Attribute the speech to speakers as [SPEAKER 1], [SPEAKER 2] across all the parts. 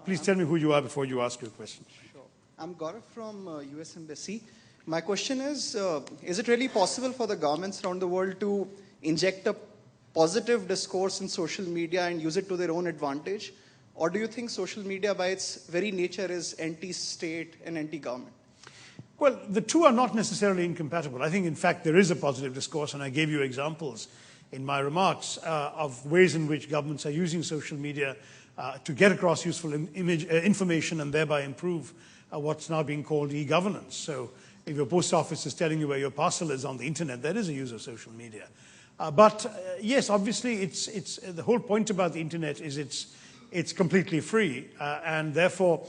[SPEAKER 1] Please tell me who you are before you ask your question.
[SPEAKER 2] Sure. I'm Gaurav from US Embassy. My question is it really possible for the governments around the world to inject a positive discourse in social media and use it to their own advantage? Or do you think social media by its very nature is anti-state and anti-government?
[SPEAKER 1] Well, the two are not necessarily incompatible. I think, in fact, there is a positive discourse, and I gave you examples in my remarks of ways in which governments are using social media to get across useful information and thereby improve what's now being called e-governance. So if your post office is telling you where your parcel is on the internet, that is a use of social media. But yes, obviously, it's the whole point about the internet is it's completely free, and therefore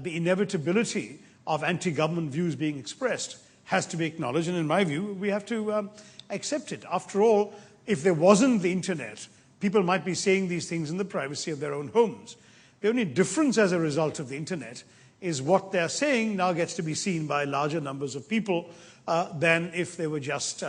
[SPEAKER 1] the inevitability of anti-government views being expressed has to be acknowledged, and in my view, we have to accept it. After all, if there wasn't the internet, people might be saying these things in the privacy of their own homes. The only difference as a result of the internet is what they're saying now gets to be seen by larger numbers of people than if they were just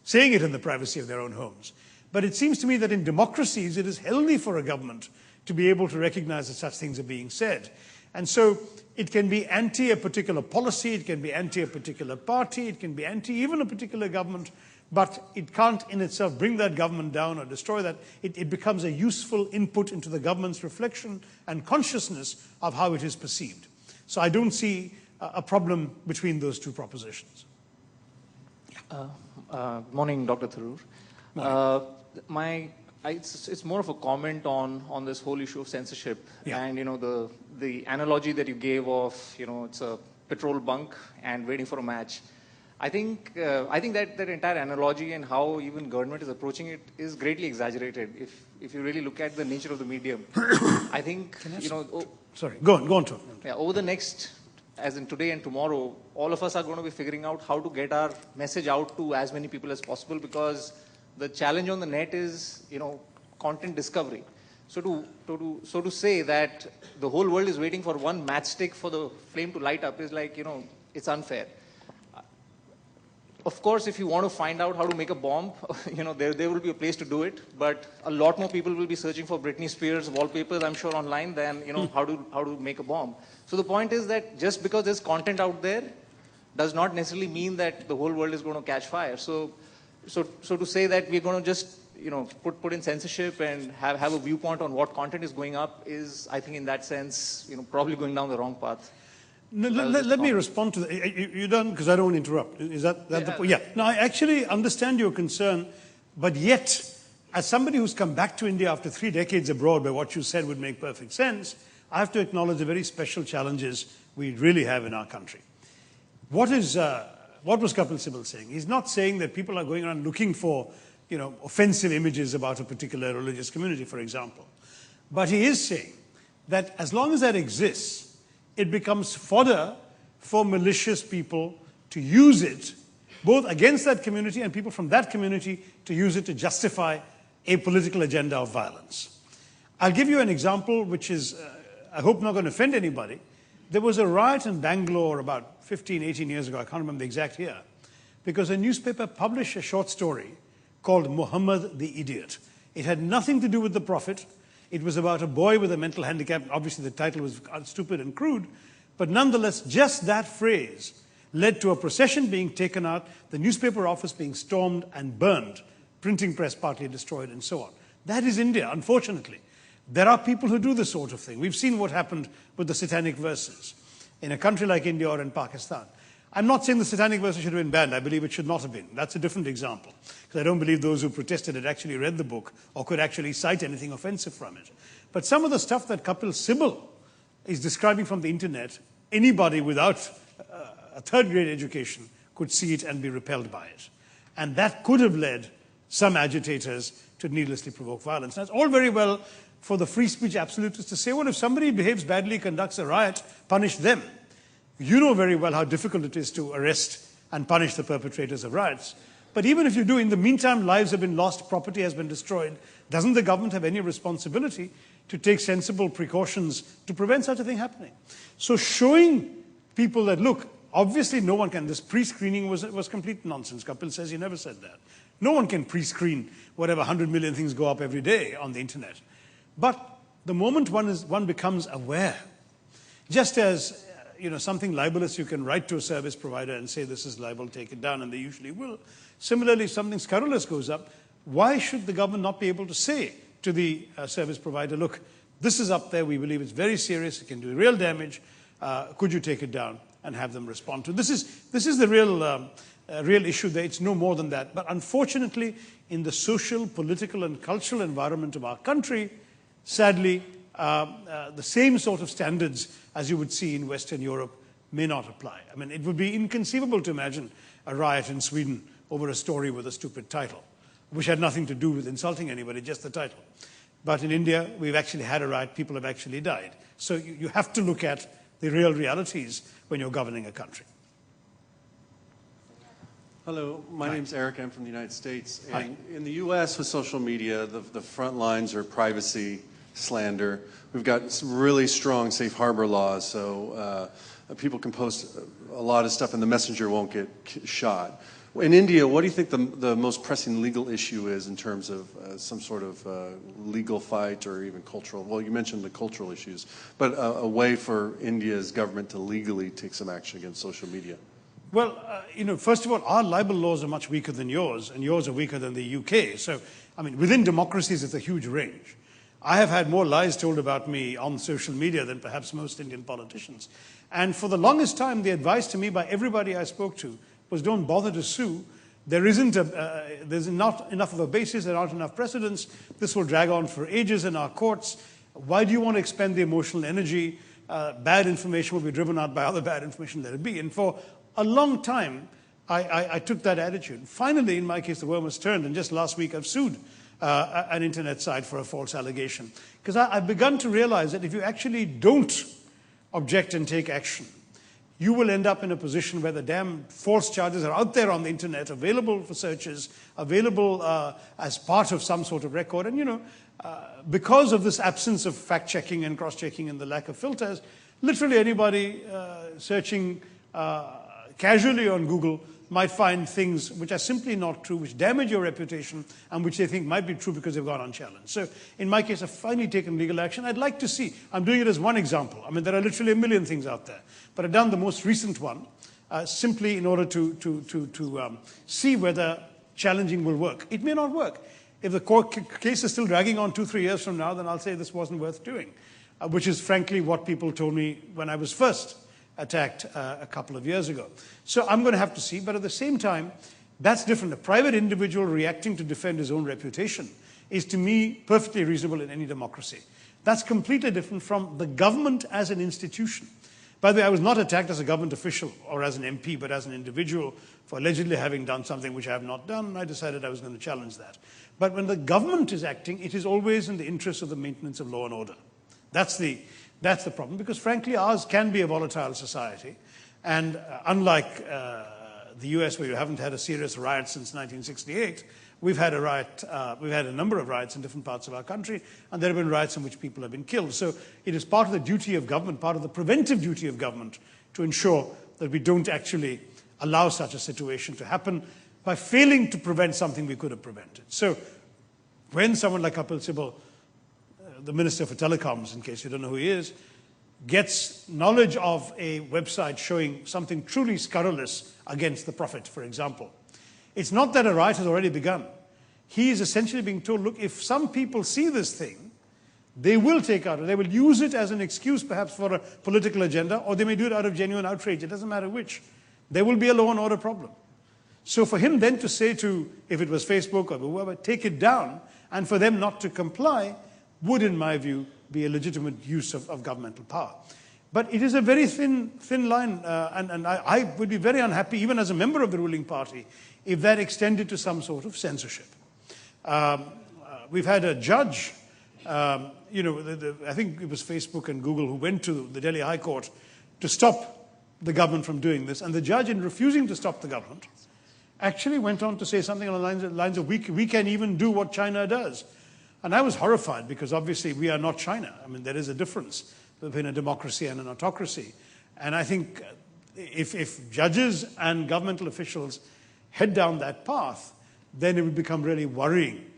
[SPEAKER 1] saying it in the privacy of their own homes. But it seems to me that in democracies, it is healthy for a government to be able to recognize that such things are being said. And so it can be anti a particular policy, it can be anti a particular party, it can be anti even a particular government, but it can't in itself bring that government down or destroy that. It becomes a useful input into the government's reflection and consciousness of how it is perceived. So I don't see a problem between those two propositions.
[SPEAKER 3] Morning, Dr. Tharoor. It's more of a comment on this whole issue of censorship, and the analogy that you gave of it's a petrol bunk and waiting for a match. I think that entire analogy and how even government is approaching it is greatly exaggerated. If you really look at the nature of the medium, I think
[SPEAKER 1] Sorry, go on.
[SPEAKER 3] Yeah, over the next, as in today and tomorrow, all of us are going to be figuring out how to get our message out to as many people as possible, because the challenge on the net is, content discovery. So to say that the whole world is waiting for one matchstick for the flame to light up is like, it's unfair. Of course, if you want to find out how to make a bomb, there will be a place to do it. But a lot more people will be searching for Britney Spears wallpapers, I'm sure, online than how to make a bomb. So the point is that just because there's content out there does not necessarily mean that the whole world is going to catch fire. So to say that we're going to just put in censorship and have a viewpoint on what content is going up is, I think, in that sense, probably going down the wrong path.
[SPEAKER 1] No, let me respond to that. You're done, because I don't want to interrupt. Is that the point? Yeah. No, I actually understand your concern, but yet, as somebody who's come back to India after 3 decades abroad, where what you said would make perfect sense, I have to acknowledge the very special challenges we really have in our country. What was Kapil Sibal saying? He's not saying that people are going around looking for, offensive images about a particular religious community, for example. But he is saying that as long as that exists, it becomes fodder for malicious people to use it, both against that community and people from that community to use it to justify a political agenda of violence. I'll give you an example which is, I hope, not going to offend anybody. There was a riot in Bangalore about 15, 18 years ago, I can't remember the exact year, because a newspaper published a short story called Muhammad the Idiot. It had nothing to do with the Prophet. It was about a boy with a mental handicap. Obviously, the title was stupid and crude, but nonetheless, just that phrase led to a procession being taken out, the newspaper office being stormed and burned, printing press partly destroyed, and so on. That is India, unfortunately. There are people who do this sort of thing. We've seen what happened with the satanic verses in a country like India or in Pakistan. I'm not saying the satanic verses should have been banned. I believe it should not have been. That's a different example, because I don't believe those who protested had actually read the book or could actually cite anything offensive from it. But some of the stuff that Kapil Sibal is describing from the internet, anybody without a third-grade education could see it and be repelled by it. And that could have led some agitators to needlessly provoke violence. Now, it's all very well for the free speech absolutists to say, well, if somebody behaves badly, conducts a riot, punish them. You know very well how difficult it is to arrest and punish the perpetrators of riots. But even if you do, in the meantime, lives have been lost, property has been destroyed. Doesn't the government have any responsibility to take sensible precautions to prevent such a thing happening? So showing people that, look, obviously no one can, this pre-screening was complete nonsense. Kapil says he never said that. No one can pre-screen whatever 100 million things go up every day on the internet. But the moment one becomes aware Just as something libelous, you can write to a service provider and say, this is libel, take it down, and they usually will. Similarly, if something scurrilous goes up, why should the government not be able to say to the service provider, look, this is up there, we believe it's very serious, it can do real damage, could you take it down, and have them respond to it. This is the real issue there. It's no more than that. But unfortunately, in the social, political, and cultural environment of our country, sadly, the same sort of standards as you would see in Western Europe may not apply. I mean, it would be inconceivable to imagine a riot in Sweden over a story with a stupid title, which had nothing to do with insulting anybody, just the title. But in India, we've actually had a riot, people have actually died. So you have to look at the real realities when you're governing a country.
[SPEAKER 4] Hello, my name's Eric. I'm from the United States.
[SPEAKER 1] Hi.
[SPEAKER 4] And in the U.S. with social media, the front lines are privacy, slander. We've got some really strong safe harbor laws, so people can post a lot of stuff and the messenger won't get shot. In India, what do you think the most pressing legal issue is in terms of some sort of legal fight or even cultural? Well, you mentioned the cultural issues, but a way for India's government to legally take some action against social media.
[SPEAKER 1] Well, first of all, our libel laws are much weaker than yours, and yours are weaker than the UK. So, I mean, within democracies, it's a huge range. I have had more lies told about me on social media than perhaps most Indian politicians. And for the longest time, the advice to me by everybody I spoke to was don't bother to sue. There's not enough of a basis, there aren't enough precedents. This will drag on for ages in our courts. Why do you want to expend the emotional energy? Bad information will be driven out by other bad information, let it be. And for a long time, I took that attitude. Finally, in my case, the worm was turned, and just last week I've sued an internet site for a false allegation. Because I've begun to realize that if you actually don't object and take action, you will end up in a position where the damn false charges are out there on the internet, available for searches, available as part of some sort of record. And, because of this absence of fact-checking and cross-checking and the lack of filters, literally anybody searching casually on Google might find things which are simply not true, which damage your reputation, and which they think might be true because they've gone unchallenged. So in my case, I've finally taken legal action. I'd like to see, I'm doing it as one example. I mean, there are literally a million things out there. But I've done the most recent one simply in order to see whether challenging will work. It may not work. If the court case is still dragging on 2-3 years from now, then I'll say this wasn't worth doing, which is frankly what people told me when I was first attacked a couple of years ago. So I'm going to have to see, but at the same time, that's different. A private individual reacting to defend his own reputation is, to me, perfectly reasonable in any democracy. That's completely different from the government as an institution. By the way, I was not attacked as a government official or as an MP, but as an individual for allegedly having done something which I have not done, and I decided I was going to challenge that. But when the government is acting, it is always in the interest of the maintenance of law and order. That's the problem, because frankly, ours can be a volatile society. And unlike the US, where you haven't had a serious riot since 1968, we've had a number of riots in different parts of our country, and there have been riots in which people have been killed. So it is part of the duty of government, part of the preventive duty of government, to ensure that we don't actually allow such a situation to happen by failing to prevent something we could have prevented. So when someone like Kapil Sibal, the Minister for Telecoms, in case you don't know who he is, gets knowledge of a website showing something truly scurrilous against the Prophet, for example, it's not that a riot has already begun. He is essentially being told, look, if some people see this thing, they will take out, they will use it as an excuse perhaps for a political agenda, or they may do it out of genuine outrage. It doesn't matter which. There will be a law and order problem. So for him then to say to, if it was Facebook or whoever, take it down, and for them not to comply, would, in my view, be a legitimate use of governmental power. But it is a very thin line, and I would be very unhappy, even as a member of the ruling party, if that extended to some sort of censorship. We've had a judge, I think it was Facebook and Google, who went to the Delhi High Court to stop the government from doing this, and the judge, in refusing to stop the government, actually went on to say something along the lines of, we can even do what China does. And I was horrified, because obviously we are not China. I mean, there is a difference between a democracy and an autocracy. And I think if judges and governmental officials head down that path, then it would become really worrying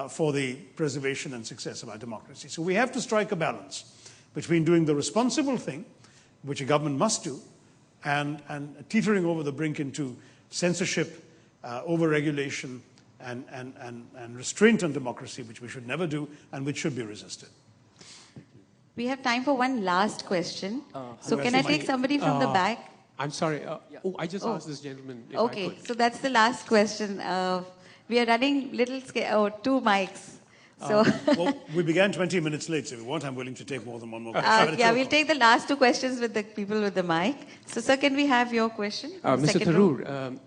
[SPEAKER 1] for the preservation and success of our democracy. So we have to strike a balance between doing the responsible thing, which a government must do, and teetering over the brink into censorship, over-regulation, and restraint on democracy, which we should never do and which should be resisted.
[SPEAKER 5] We have time for one last question. So can I take somebody from the back?
[SPEAKER 6] I'm sorry. I just asked this gentleman if I
[SPEAKER 5] Okay,
[SPEAKER 6] could.
[SPEAKER 5] so that's the last question. We are running two mics. So
[SPEAKER 1] Well, we began 20 minutes late, so if you want, I'm willing to take more than one more question.
[SPEAKER 5] yeah, we'll take the last two questions with the people with the mic. So sir, can we have your question?
[SPEAKER 6] Mr.
[SPEAKER 5] Second row.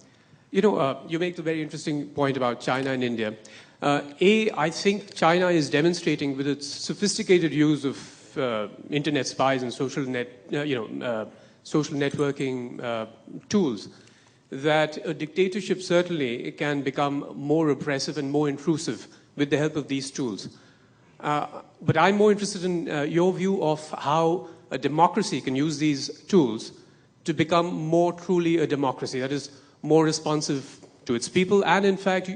[SPEAKER 6] Tharoor, you make a very interesting point about China and India. I think China is demonstrating with its sophisticated use of internet spies and social networking tools that a dictatorship certainly can become more oppressive and more intrusive with the help of these tools. But I'm more interested in your view of how a democracy can use these tools to become more truly a democracy, that is, more responsive to its people. And in fact,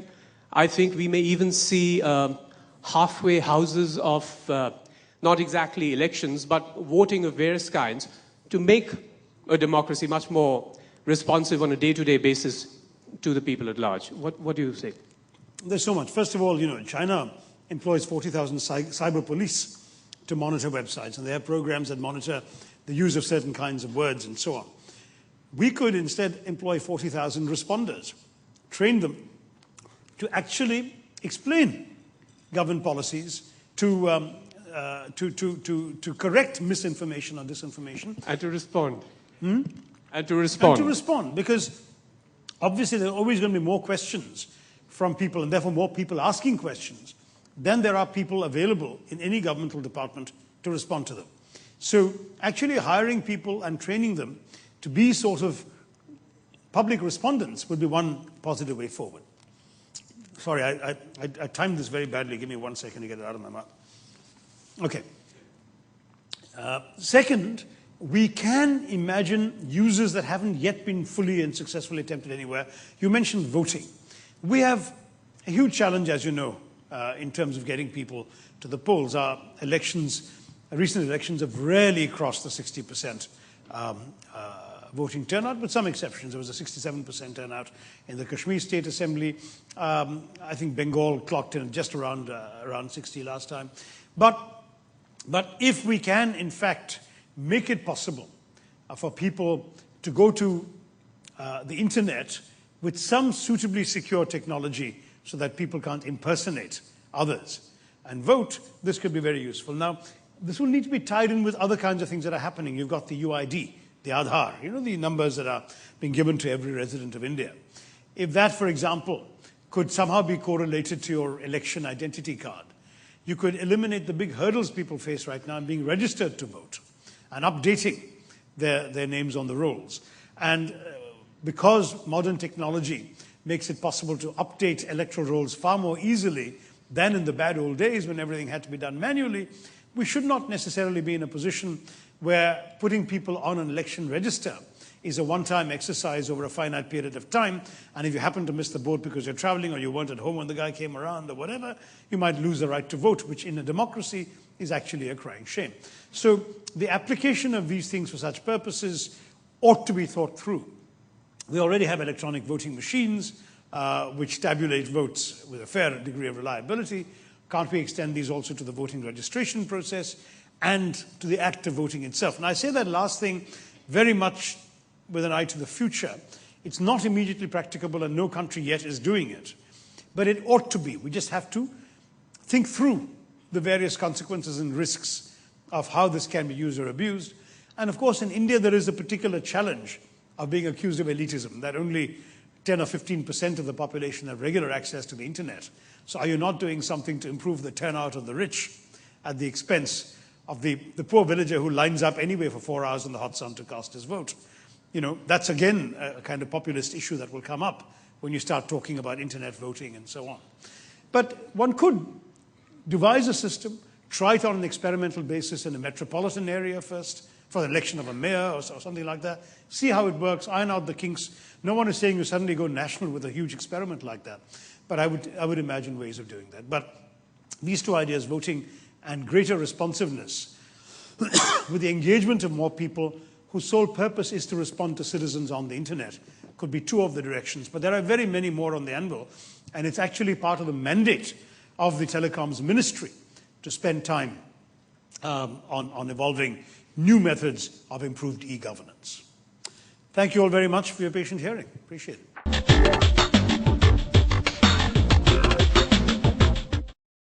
[SPEAKER 6] I think we may even see halfway houses of not exactly elections, but voting of various kinds to make a democracy much more responsive on a day-to-day basis to the people at large. What do you say?
[SPEAKER 1] There's so much. First of all, China employs 40,000 cyber police to monitor websites, and they have programs that monitor the use of certain kinds of words and so on. We could instead employ 40,000 responders, train them to actually explain government policies, to correct misinformation or disinformation.
[SPEAKER 6] And to respond.
[SPEAKER 1] And to respond, because obviously there are always going to be more questions from people, and therefore more people asking questions, than there are people available in any governmental department to respond to them. So actually hiring people and training them to be sort of public respondents would be one positive way forward. Sorry, I timed this very badly. Give me 1 second to get it out of my mouth. Okay. Second, we can imagine uses that haven't yet been fully and successfully attempted anywhere. You mentioned voting. We have a huge challenge, as you know, in terms of getting people to the polls. Our recent elections have rarely crossed the 60% voting turnout, with some exceptions. There was a 67% turnout in the Kashmir State Assembly. I think Bengal clocked in just around 60 last time. But if we can, in fact, make it possible for people to go to the internet with some suitably secure technology so that people can't impersonate others and vote, this could be very useful. Now, this will need to be tied in with other kinds of things that are happening. You've got the UID, the Aadhaar, the numbers that are being given to every resident of India. If that, for example, could somehow be correlated to your election identity card, you could eliminate the big hurdles people face right now in being registered to vote and updating their names on the rolls. And because modern technology makes it possible to update electoral rolls far more easily than in the bad old days when everything had to be done manually, we should not necessarily be in a position where putting people on an election register is a one-time exercise over a finite period of time, and if you happen to miss the boat because you're traveling or you weren't at home when the guy came around or whatever, you might lose the right to vote, which in a democracy is actually a crying shame. So the application of these things for such purposes ought to be thought through. We already have electronic voting machines which tabulate votes with a fair degree of reliability. Can't we extend these also to the voting registration process and to the act of voting itself? And I say that last thing very much with an eye to the future. It's not immediately practicable and no country yet is doing it. But it ought to be. We just have to think through the various consequences and risks of how this can be used or abused. And of course, in India, there is a particular challenge of being accused of elitism, that only 10 or 15% of the population have regular access to the internet. So are you not doing something to improve the turnout of the rich at the expense of the poor villager who lines up anyway for 4 hours in the hot sun to cast his vote? That's again a kind of populist issue that will come up when you start talking about internet voting and so on. But one could devise a system, try it on an experimental basis in a metropolitan area first, for the election of a mayor or something like that, see how it works, iron out the kinks. No one is saying you suddenly go national with a huge experiment like that. But I would imagine ways of doing that. But these two ideas, voting and greater responsiveness, with the engagement of more people whose sole purpose is to respond to citizens on the internet. Could be two of the directions, but there are very many more on the anvil, and it's actually part of the mandate of the Telecoms Ministry to spend time on evolving new methods of improved e-governance. Thank you all very much for your patient hearing. Appreciate it.